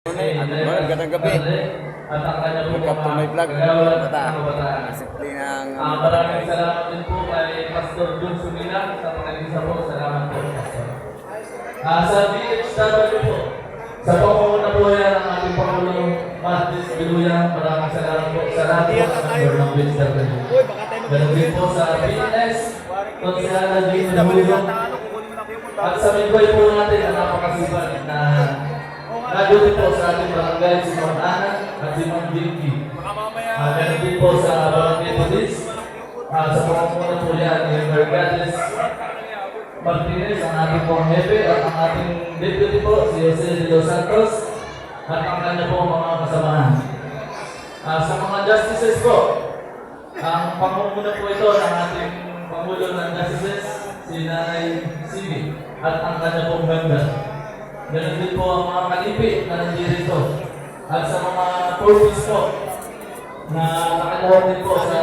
Magandang gabi. At ang kanya po Welcome to my vlog. kabataan. Disiplin ng Maraming salamat din po kay Pastor Jun Sumila sa pag-alisa po. Salamat po, Pastor. Sa BHW po, sa pangunguna po yan ang ating Pangulong Martis Biluyan. Maraming salamat po sa lahat po sa member ng BHW. Ganun din po sa BS, Konsihala Jane Hulong. At sa midway po natin ang napakasipag na nadutin po sa ating barangay si Ma'am Ana at si Ma'am Jinky. Ganun din po sa barangay police. Sa pangunguna po yan ni Mercedes Martinez, ang ating pong hepe at ang ating deputy po, si Jose de los Santos at ang kanya po mga kasamahan. Sa mga justices po, ang pangunguna po ito ng ating Pangulo ng Justices, si Nanay Sibi at ang kanya pong member. Ganun din po ang mga kalipi na nandito. At sa mga purpose po na nakalahot din po sa